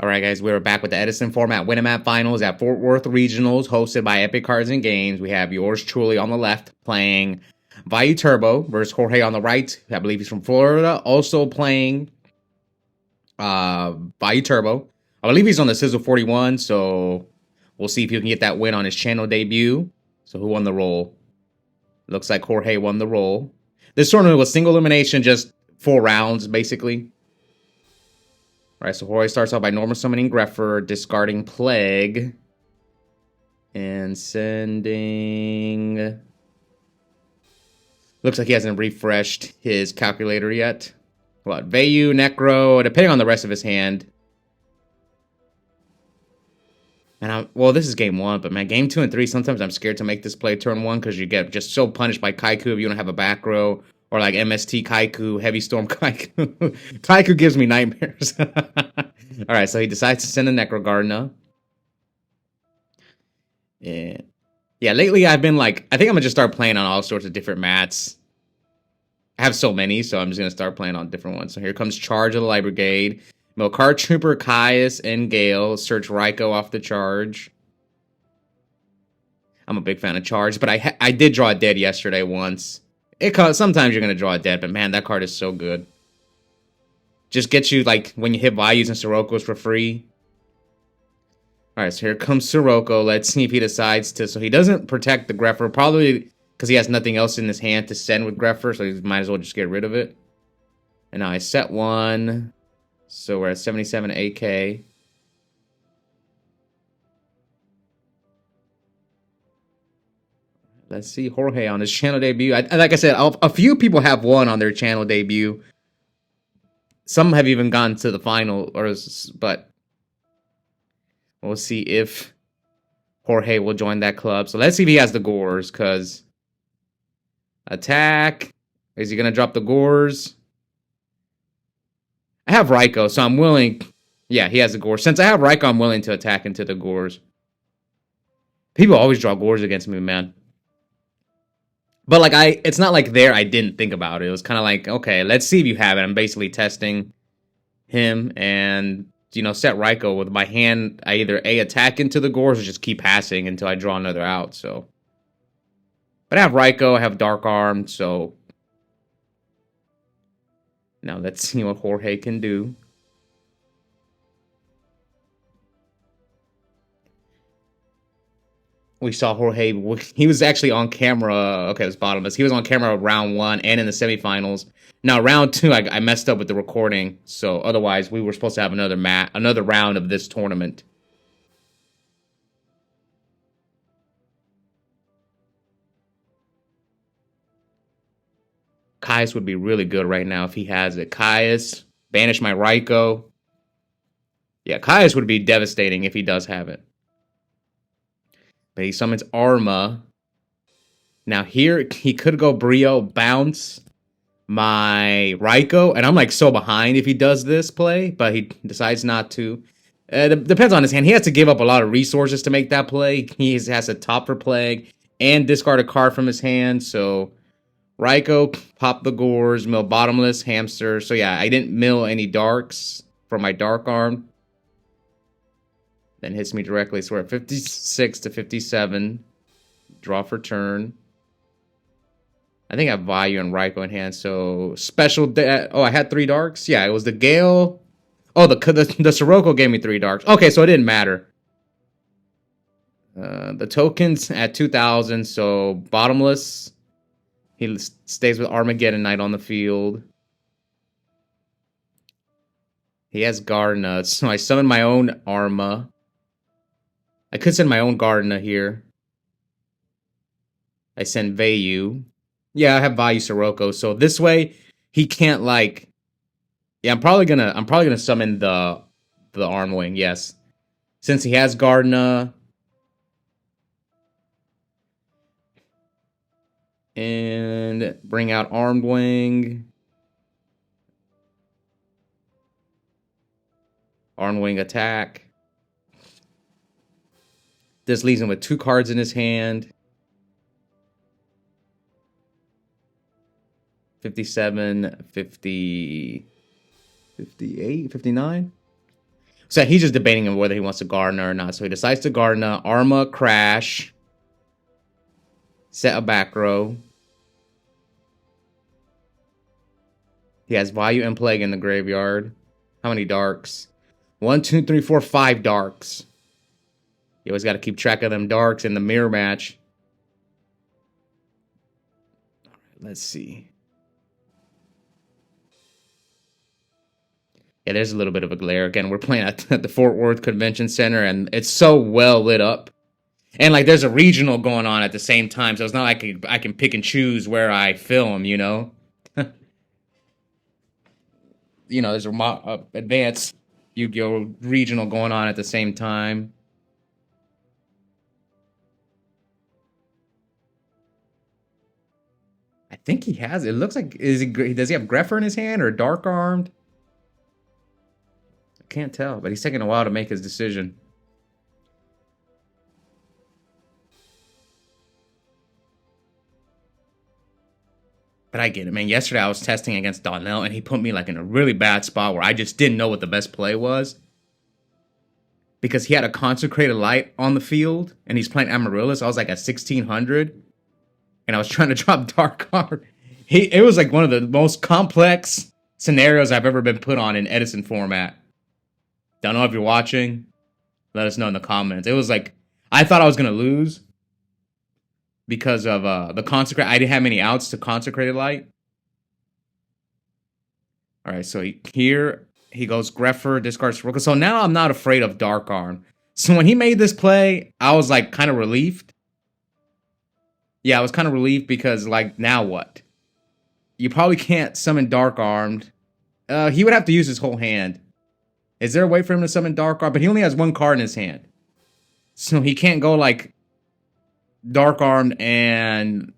All right, guys, we're back with the Edison format Winamap Finals at Fort Worth Regionals, hosted by Epik Cards and Games. We have yours truly on the left playing Vayu Turbo versus Jorge on the right. I believe he's from Florida. Also playing Vayu Turbo. I believe he's on the Sizzle 41, so we'll see if he can get that win on his channel debut. So who won the roll? Looks like Jorge won the roll. This tournament was single elimination, just 4 rounds, basically. All right, so Jorge starts off by normal summoning Greffer, discarding Plague, and sending... Looks like he hasn't refreshed his calculator yet. What? Vayu, Necro, depending on the rest of his hand. And well, this is game 1, but man, game 2 and 3, sometimes I'm scared to make this play turn 1 because you get just so punished by Kaiku if you don't have a back row. Or like MST Kaiku, Heavy Storm Kaiku. Kaiku gives me nightmares. Alright, so he decides to send a Necro Gardener. Yeah, lately I've been like, I think I'm going to just start playing on all sorts of different mats. I have so many, so I'm just going to start playing on different ones. So here comes Charge of the Light Brigade. Milcar Trooper, Caius, and Gale. Search Raikou off the Charge. I'm a big fan of Charge, but I did draw a dead yesterday once. Sometimes you're going to draw a dead, but man, that card is so good. Just gets you, like, when you hit Vayus and Siroko's for free. Alright, so here comes Sirocco. Let's see if he decides to... So he doesn't protect the Greffer, probably because he has nothing else in his hand to send with Greffer, so he might as well just get rid of it. And now I set 1. So we're at 77 AK. Let's see Jorge on his channel debut. Like I said, a few people have won on their channel debut. Some have even gone to the final, but we'll see if Jorge will join that club. So let's see if he has the Gores, because attack. Is he going to drop the Gores? I have Raikou, so I'm willing. Yeah, he has the Gores. Since I have Raikou, I'm willing to attack into the Gores. People always draw Gores against me, man. But like it's not like I didn't think about it. It was kind of like, okay, let's see if you have it. I'm basically testing him and, set Raikou with my hand. I either attack into the Gores or just keep passing until I draw another out. So, but I have Raikou, I have Dark Arm, so now let's see what Jorge can do. We saw Jorge, he was actually on camera, okay, it was bottomless. He was on camera round 1 and in the semifinals. Now, round 2, I messed up with the recording, so otherwise we were supposed to have another round of this tournament. Caius would be really good right now if he has it. Caius, banish my Raikou. Yeah, Caius would be devastating if he does have it. But he summons Arma. Now here, he could go Brio, bounce my Raikou. And I'm like so behind if he does this play. But he decides not to. It depends on his hand. He has to give up a lot of resources to make that play. He has to top for Plague and discard a card from his hand. So Raikou, pop the Gores, mill Bottomless, Hamster. So yeah, I didn't mill any Darks for my Dark Arm. Then hits me directly. So we're at 56 to 57. Draw for turn. I think I have Vayu and Raikou in hand. So special. I had 3 Darks. Yeah, it was the Gale. Oh, the Sirocco gave me 3 Darks. Okay, so it didn't matter. The tokens at 2,000. So bottomless. He stays with Armageddon Knight on the field. He has Gardener. So I summon my own Arma. I could send my own Gardener here. I send Vayu. Yeah, I have Vayu Sirocco. So this way, he can't like. Yeah, I'm probably gonna summon the Arm Wing. Yes, since he has Gardener. And bring out Armed Wing. Armed Wing attack. This leaves him with 2 cards in his hand. 57, 50, 58, 59. So he's just debating on whether he wants to Gardener or not. So he decides to Gardener. Arma, Crash. Set a back row. He has Vayu and Plague in the graveyard. How many darks? 1, 2, 3, 4, 5 darks. You always got to keep track of them darks in the mirror match. All right, let's see. Yeah, there's a little bit of a glare. Again, we're playing at the Fort Worth Convention Center, and it's so well lit up. And, like, there's a regional going on at the same time, so it's not like I can pick and choose where I film, you know? You know, there's a advanced Yu-Gi-Oh! Regional going on at the same time. I think he has. It looks like, does he have Greffer in his hand or Dark Armed? I can't tell, but he's taking a while to make his decision. But I get it, man. Yesterday I was testing against Donnell, and he put me like in a really bad spot where I just didn't know what the best play was. Because he had a Consecrated Light on the field, and he's playing Amaryllis. I was like at 1600, and I was trying to drop Dark Card. It was like one of the most complex scenarios I've ever been put on in Edison format. Don't know if you're watching. Let us know in the comments. It was like, I thought I was going to lose. Because of the Consecrate. I didn't have many outs to Consecrated Light. Alright, so here he goes Greffer, discards Soroka. So now I'm not afraid of Dark Arm. So when he made this play, I was like kind of relieved. Yeah, I was kind of relieved because like, now what? You probably can't summon Dark Armed. He would have to use his whole hand. Is there a way for him to summon Dark Arm? But he only has one card in his hand. So he can't go like Dark Armed and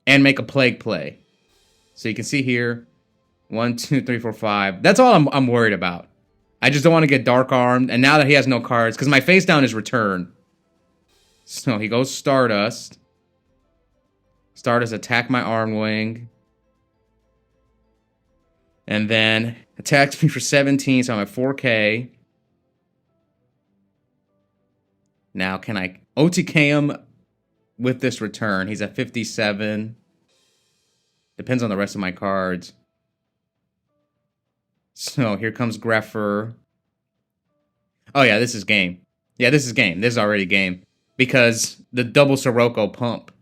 make a Plague play. So you can see here, 1, 2, 3, 4, 5. That's all I'm worried about. I just don't want to get Dark Armed. And now that he has no cards, because my face down is Return. So he goes Stardust. Stardust attack my Arm Wing. And then attacks me for 17, so I'm at 4K. Now, can I OTK him with this Return? He's at 57. Depends on the rest of my cards. So, here comes Greffer. Oh, yeah, this is game. Yeah, this is game. This is already game. Because the double Sirocco pump.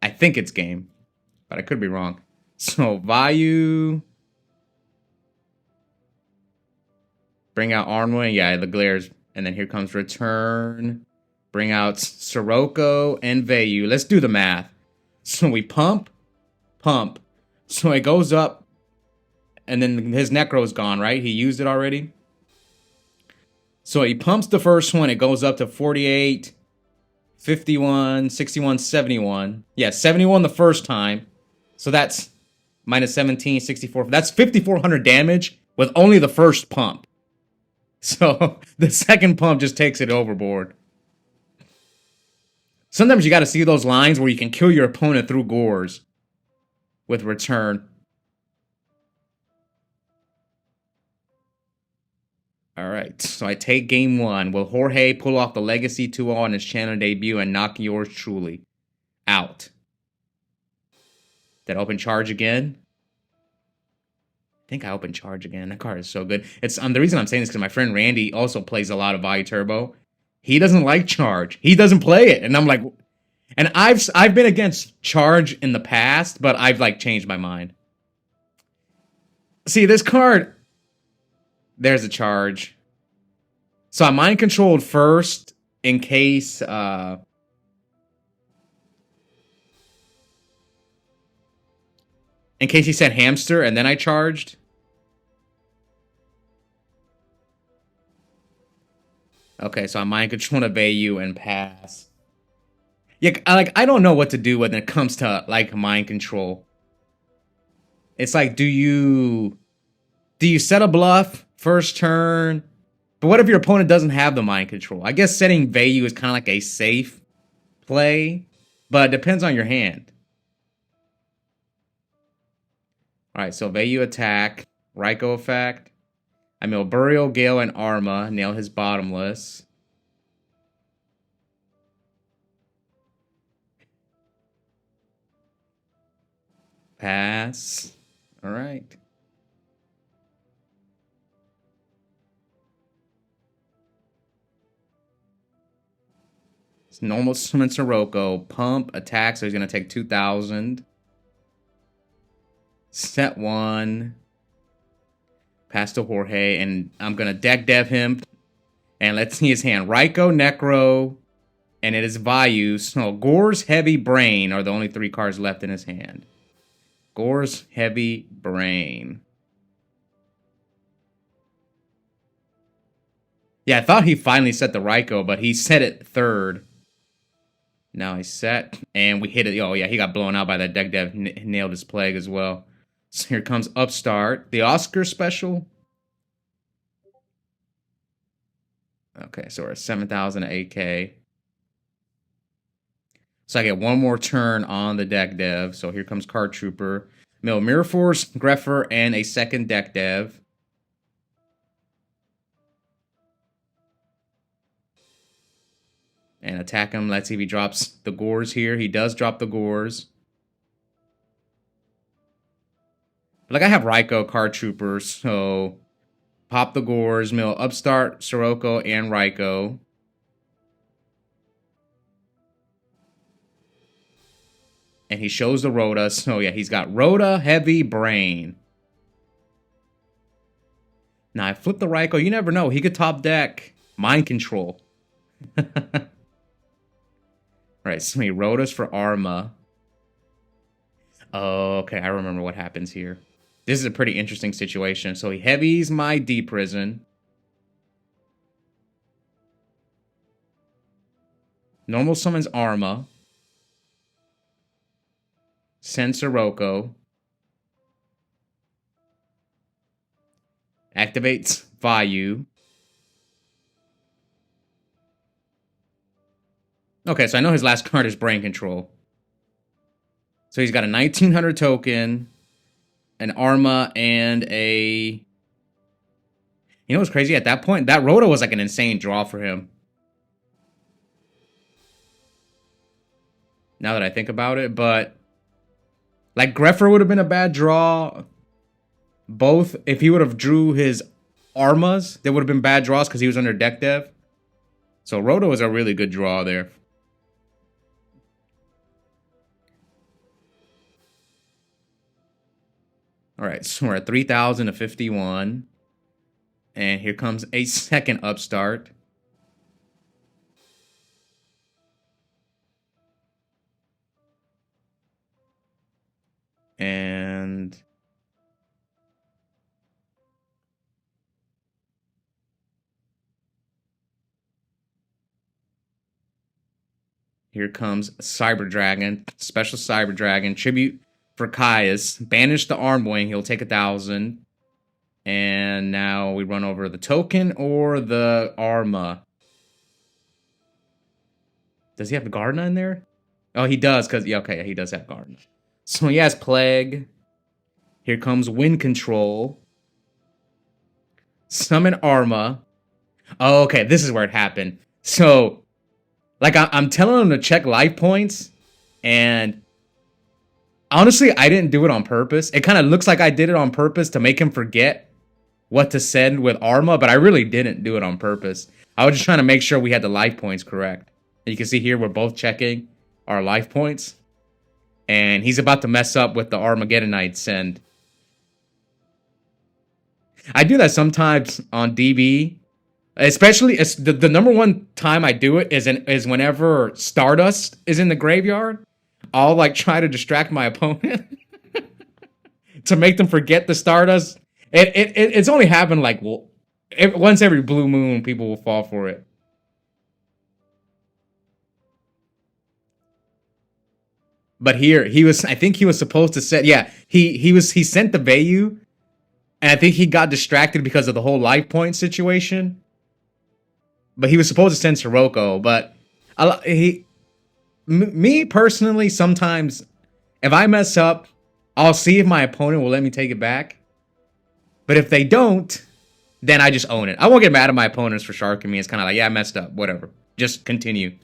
I think it's game. But I could be wrong. So, Vayu. Bring out Arnway. Yeah, the glares. And then here comes Return. Bring out Sirocco and Vayu. Let's do the math. So we pump. So it goes up. And then his Necro is gone, right? He used it already. So he pumps the first one. It goes up to 48, 51, 61, 71. Yeah, 71 the first time. So that's minus 17, 64. That's 5,400 damage with only the first pump. So the second pump just takes it overboard. Sometimes you got to see those lines where you can kill your opponent through Gores with Return. All right, so I take game one. Will Jorge pull off the Legacy 2-0 on his channel debut and knock yours truly out? Did I open charge again? I think I opened charge again. That card is so good. It's the reason I'm saying this because my friend Randy also plays a lot of Vayu Turbo. He doesn't like charge. He doesn't play it, and I'm like, and I've been against charge in the past, but I've like changed my mind. See this card. There's a charge. So I mind controlled first in case he said hamster, and then I charged. Okay, so I mind control to Vayu and pass. Yeah, I don't know what to do when it comes to like mind control. It's like, do you set a bluff first turn? But what if your opponent doesn't have the mind control? I guess setting Vayu is kind of like a safe play, but it depends on your hand. Alright, so Vayu attack. Raikou effect. I mill Burial, Gale, and Arma. Nail his bottomless. Pass. Alright. It's normal summon Sirocco. Pump, attack, so he's going to take 2,000. Set 1. Pass to Jorge, and I'm going to deck dev him. And let's see his hand. Raikou, Necro, and it is Vayu. So Gore's Heavy Brain are the only 3 cards left in his hand. Gore's Heavy Brain. Yeah, I thought he finally set the Raikou, but he set it third. Now he's set, and we hit it. Oh, yeah, he got blown out by that deck dev. Nailed his Plague as well. So here comes Upstart. The Oscar special. Okay, so we're at 7,000 8K. So I get one more turn on the deck dev. So here comes Card Trooper. Mill Mirror Force, Greffer, and a second deck dev. And attack him. Let's see if he drops the Gores here. He does drop the Gores. But like I have Raikou, Card Trooper, so pop the Gores, mill Upstart, Sirocco, and Raikou. And he shows the Rhoda. So yeah, he's got Rhoda, Heavy Brain. Now I flip the Raikou. You never know. He could top deck Mind Control. Right, so he Rhodas for Arma. Oh, okay, I remember what happens here. This is a pretty interesting situation. So he heavies my D-Prison. Normal summons Arma. Sends Sirocco. Activates Vayu. Okay, so I know his last card is Brain Control. So he's got a 1900 token, an Arma, and a... You know what's crazy? At that point, that Rhoda was like an insane draw for him. Now that I think about it, but... Like, Greffer would have been a bad draw. Both, if he would have drew his Armas, they would have been bad draws because he was under deck dev. So Rhoda was a really good draw there. All right, so we're at 3,000 to 51. And here comes a second Upstart. And... here comes Cyber Dragon. Special Cyber Dragon. Tribute for Caius. Banish the Arm Wing. He'll take 1,000. And now we run over the token or the Arma. Does he have Gardener in there? Oh, he does, because... yeah, okay, he does have Gardener. So he has Plague. Here comes Wind Control. Summon Arma. Oh, okay, this is where it happened. So, like, I'm telling him to check life points, and... honestly, I didn't do it on purpose. It kind of looks like I did it on purpose to make him forget what to send with Arma, but I really didn't do it on purpose. I was just trying to make sure we had the life points correct. And you can see here we're both checking our life points. And he's about to mess up with the Armageddonite send. I do that sometimes on DB. Especially, the number one time I do it is whenever Stardust is in the graveyard. I'll like try to distract my opponent to make them forget the Stardust. It's only happened like once every blue moon. People will fall for it. But here I think he was supposed to set. Yeah, he sent the Vayu, and I think he got distracted because of the whole life point situation. But he was supposed to send Sirocco. But me personally, sometimes if I mess up I'll see if my opponent will let me take it back. But if they don't, then I just own it. I won't get mad at my opponents for sharking me. It's kind of like, yeah, I messed up. Whatever. Just continue.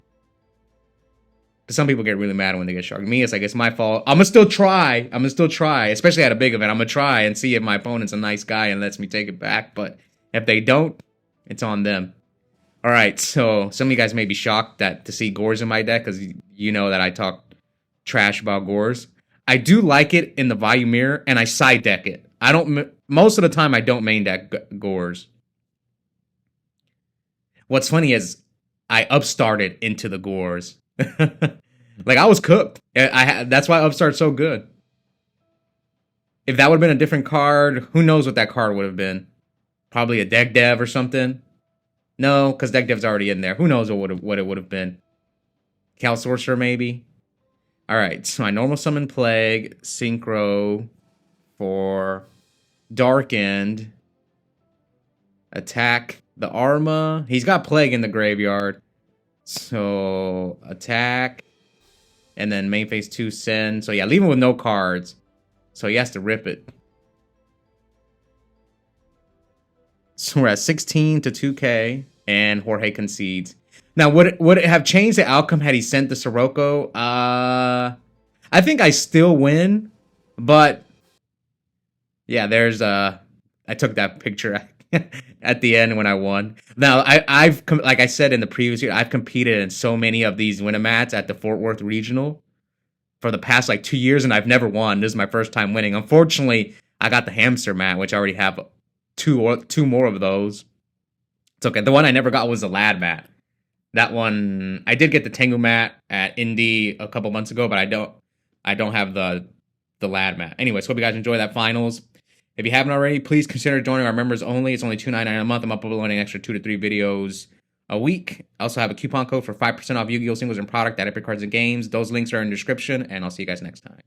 But some people get really mad when they get sharked. Me, it's like, it's my fault. I'm going to still try. Especially at a big event. I'm going to try and see if my opponent's a nice guy and lets me take it back. But if they don't, it's on them. All right, so some of you guys may be shocked to see Gores in my deck because you know that I talk trash about Gores. I do like it in the Vayu mirror, and I side deck it. Most of the time, I don't main deck Gores. What's funny is I upstarted into the Gores. Like, I was cooked. That's why upstart's so good. If that would have been a different card, who knows what that card would have been? Probably a deck dev or something. No, because deck dev's already in there. Who knows what it would have been? Cal Sorcerer, maybe? Alright, so I normal summon Plague, Synchro for Darkened, attack the Arma. He's got Plague in the graveyard. So, attack, and then main phase 2 send. So yeah, leave him with no cards. So he has to rip it. So we're at 16 to 2K, and Jorge concedes. Now, would it have changed the outcome had he sent the Sirocco? I think I still win, but yeah, I took that picture at the end when I won. Now, I've like I said in the previous year, I've competed in so many of these Winamats at the Fort Worth Regional for the past like 2 years, and I've never won. This is my first time winning. Unfortunately, I got the hamster mat, which I already have two more of those. It's okay. The one I never got was the Lad mat. That one, I did get the Tengu mat at Indy a couple months ago, but I don't have the Lad mat. Anyways, hope you guys enjoy that finals. If you haven't already, please consider joining our members only. It's only $2.99 a month. I'm uploading an extra 2 to 3 videos a week. I also have a coupon code for 5% off Yu-Gi-Oh! Singles and product at Epik Cards and Games. Those links are in the description, and I'll see you guys next time.